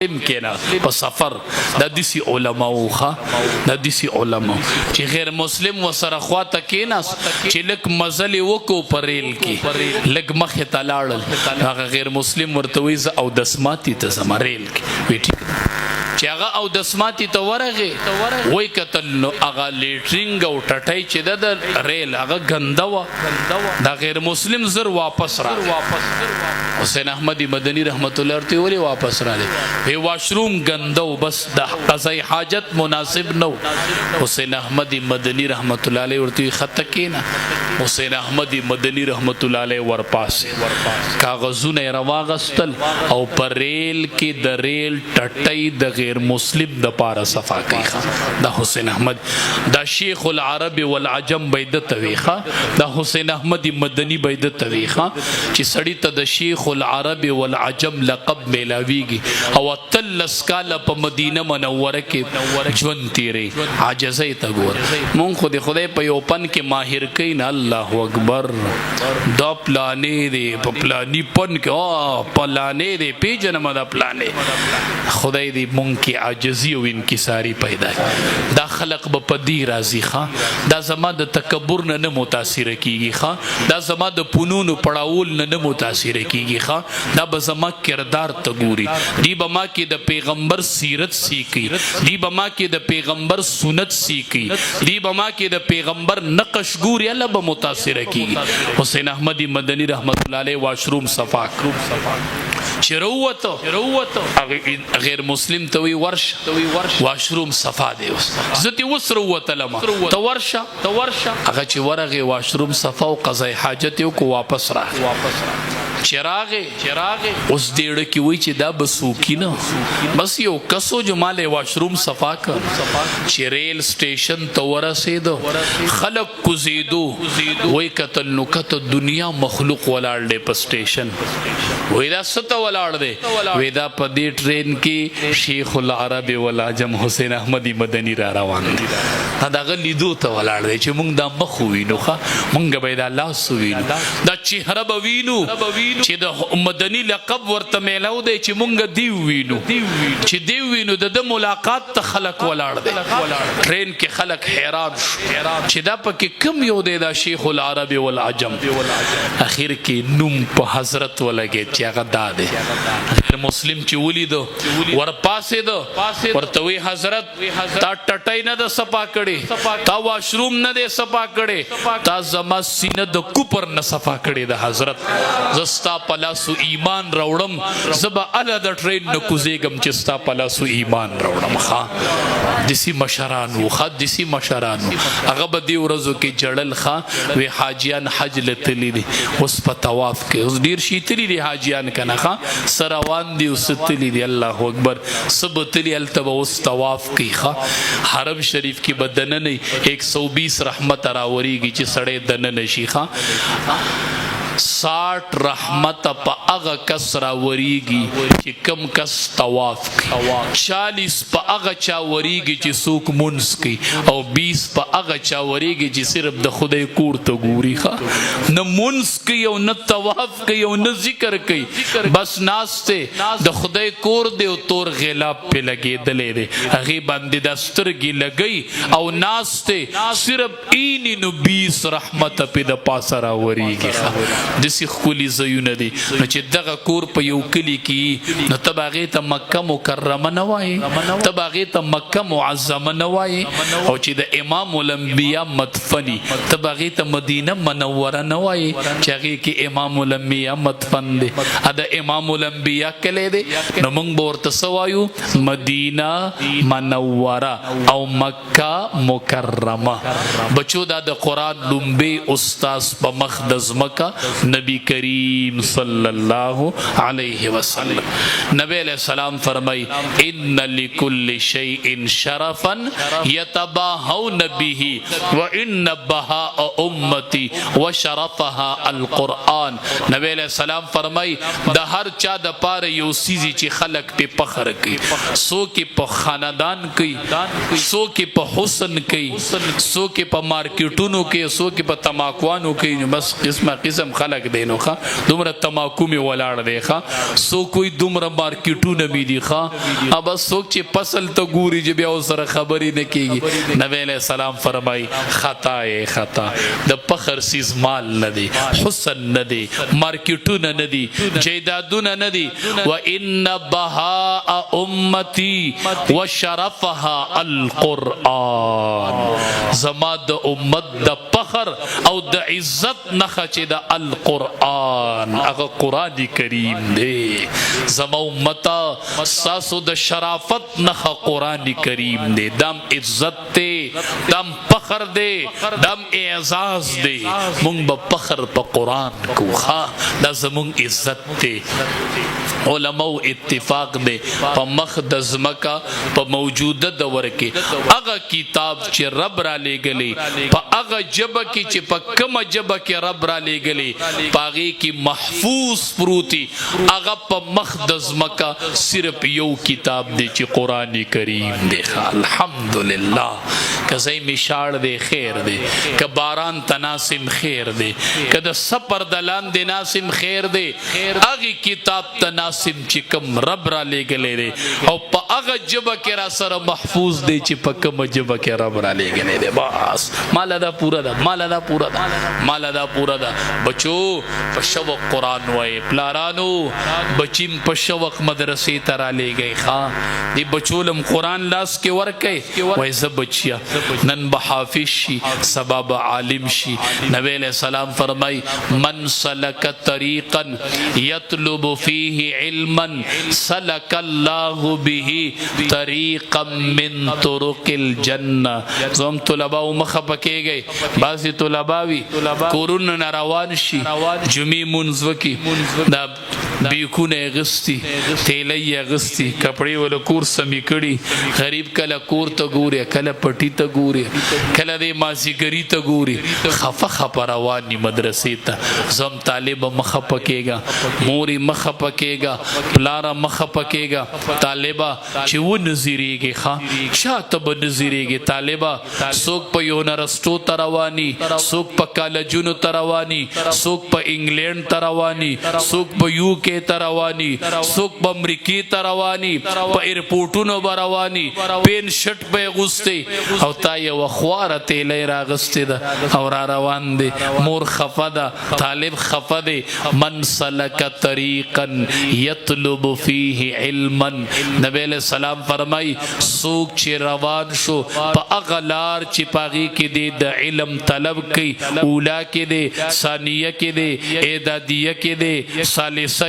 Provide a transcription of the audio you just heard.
کېنا په سفر د دسی علماء خا د دسی علماء چې غیر مسلم وسره خواته کېناس چې لک مزل وکو پرېل کې لک مخه تلاړل هغه غیر مسلم ورته وی ز او دسماتی ته زمریل کې ویټی چې هغه او دسماتی ته ورغه وای کتل نو هغه لیټرینګ او ټټای چې د ریل هغه غندوا دا غیر مسلم زر واپس را حسین احمدی مدنی رحمت الله ورته وری واپس را وی واشروم غندو بس د قضای حاجت مناسب نو حسین احمدی مدنی رحمت الله علیه ورته خط کینا حسین احمدی مدنی رحمت الله علیه ورپاسه کاغذونه رواغستل او پر ریل کې د ریل ټټای د غیر مسلم د پاره صفا کوي دا حسین احمد دا شیخ العرب والعجم بيد تویخه دا حسین احمدی مدنی بيد تویخه چې سړی ته د شیخ العرب والعجم لقب ملاویږي او تلس کاله په مدینه منوره کې ژوند تیری عاجزۍ ته ګور مونږ خو د خدای په یو پن کې ماهر کین الله اکبر دا پلانې دی په پلانی پن کې پلانې دی پیجنم دا پلانې خدای دې مونږ کې عاجزي او انکساری پیدا دا خلق به پدی راضی ښا دا زما د تکبر نه متاثر کیږي ښا دا زما د پونونو پړاول نه متاثر کیږي ښا دا به زما کردار ته ګوري دی به ما کې د پیغمبر سیرت سیکي دی به ما کې د پیغمبر سنت سیکي دی به ما کې د پیغمبر نقش ګوري الله به متاثر کیږي حسین احمدی مدنی رحمت الله علیه واشروم صفا چروته غیر مسلم ته وی ورش واشروم صفا دی زتی وسروته لما ته ورشه هغه چې ورغه واشروم صفا او قضای حاجت یو کو واپس را چراغه اوس دیړه کې وای چې دا بسوکینه بس یو کسو جو مال واشروم صفا کړ چې ریل سټیشن ته ورسېدو خلق کوزیدو وای کتل نو کته دنیا مخلوق ولاړ دی په سټیشن وای دا ست ولاړ دی وای دا په دې ټرین کې شیخ العرب والعجم حسین احمدی مدنی را روان دی دا غلیدو ته ولاړ دی چې مونږ دا مخ وینو ښه مونږ به دا لاس وینو دا چهره به وینو چې د مدنی لقب ورته میلاو دی چې مونږ دیو وینو چې دیو وینو د ملاقات ته خلق ولاړ دی ټرین کې خلق حیران شو چې دا پکې کم یو دی دا شیخ العرب والعجم اخر کې نوم په حضرت ولګي چې هغه دا دی غیر مسلم چې ولیدو ورپاسې دو ورته وی حضرت تا ټټای نه د صفا کړي تا واشروم نه د صفا کړي تا زما سینه د کوپر نه صفا کړي د حضرت ستا پلاسو ایمان راوړم زبا اله د ټرین نه کوزیګم چې ستا پلاسو ایمان راوړم ښا دسی مشرانو هغه به دی ورځو کې جړل ښا وی حاجیان حج لتلی دي اوس په طواف کې اوس ډیر شي تلی دي حاجیان کنه ښا سروان دی اوس تلی دي الله اکبر سب تلی التب اوس طواف کوي ښا حرم شریف کې بدن نه 120 رحمت راوريږي چې سړې دن نشي ښا 60 رحمت پا اغا کس را وریگی چی کم کس طواف کی 40 پا اغا چا وریگی چی سوک منس کی او 20 پا اغا چا وریگی چی صرف د خدای کور تا گوری خوا نا منس کی او نا طواف کی او نا ذکر کی بس ناستے د خدای کور دے او تور غلاب پہ لگے دلے دے اغی باندی دسترگی لگئی او ناستے صرف اینی نو 20 رحمت پہ دا پاسا را وریگی خوا دسی خکولی زیونه دی نو چې دغه کور په یو کلی کې نو تب هغې ته مکه مکرمه نه وایي تب هغې ته مکه معظمه نه وایي او چې د امام الانبیا مدفني تب هغې ته مدینه منوره نه وایي چې هغې کې امام الانبیا مدفن دی د امام الانبیا کلی دی نو موږ به ورته څه وایو مدینه منوره او مکه مکرمه بچو دا د قرآن لومبې استاذ په مخ د ځمکه نبی کریم صلی اللہ علیہ وسلم نبی علیہ السلام فرمائی ان لکل شیء شرفا یتباہون به وان بہاء امتی وشرفها القرآن نبی علیہ السلام فرمائی دا ہر چا دا پار یو سیزی چی خلق پہ پخر کی سو کی پہ خاندان کی سو کی پہ حسن کی سو کی پہ مارکیٹونو کی سو کی پہ تماکوانو کی بس قسم خلق خلق دی نو ښه دومره تماکو مې ولاړ دی ښه څوک وایي دومره مارکیټونه مې دي ښه ا بس څوک چې فصل ته ګوري چې بیا ورسره خبرې نه کېږي نبی علیه السلام فرمایي خطا یې خطا د فخر سیز مال نه دی حسن نه دی مارکیټونه نه دي جیدادونه نه دي وان بهاء امتی وشرفها القرآن زما د امت د فخر او د عزت نښه چې د القرآن هغه قرآن کریم دی زما امتا ساسو د شرافت نښه قرآن کریم دی دام عزت دی دام فخر دی دام اعزاز دی مونږ به فخر په قرآن کو ښه دا زمونږ عزت دی علماء اتفاق دی په مخ د ځمکه په موجوده دور کې هغه کتاب چې رب را لېږلی په هغه ژبه کې چې په کومه ژبه کې رب را لېږلی په هغې کې محفوظ پروتي هغه په مخ د ځمکه صرف یو کتاب دی چې قرآن کریم دی الحمدلله که ځای مشاړ دی خیر دی که باران تناسم خیر دی که د سفر د لاندې ناسم خیر دی هغې کتاب تناسم چې کوم رب را لېږلی دی او په هغه ژبه کې را سره محفوظ دی چې په کومه ژبه کې رب را لېږلی دی بس ماله دا پوره ده ماله دا پوره ده ماله دا پوره ده بچو په شوق قرآن وایي پلارانو بچیم په شوق مدرسې ته را لېږئ ښه دې بچو لم قرآن لاس کې ورکئ وایي زه بچیا نن به حافظ شي سبا به عالم شي نبی علیہ السلام فرمای من سلک طریقا یطلب فیه علما سلک الله به طریقا من طرق الجنه زم طلباء مخه پکېږي بعضې طلباوي کورونه نه روان شي جمعې منځ وکړي دا بیکونه یې اغوستي تیلی یې اغوستي کپړې وله کور سمې کړي غریب کله کور ته ګوري کله پټي ته ګوري کله د مازدیګري ته ګوري خفه خفه روان دي مدرسې ته زم طالبه مخه پکېږه مورې مخه پکېږه پلاره مخه پکېږه طالبه چې ونظیرېږي ښه چا ته به نظیرېږي طالبه څوک په یونیورسټو ته رواني څوک په کالجونو ته رواني څوک په انګلینډ ته رواني څوک په یو کې ته رواني څوک په امریکې ته رواني په ایرپورټونو به رواني پین شټ به یې اغوستی او تا یوه خواره تیلی راغستې ده او را روان دی مور خفه ده طالب خفه دی من سلک طریقا یطلب فیه علما نبی علیہ السلام فرمای څوک چې روان شو په هغه لار چې په هغې کې دی د علم طلب کوي اولا کې دی ثانیه کې دی اعدادیه کې دی ثالثه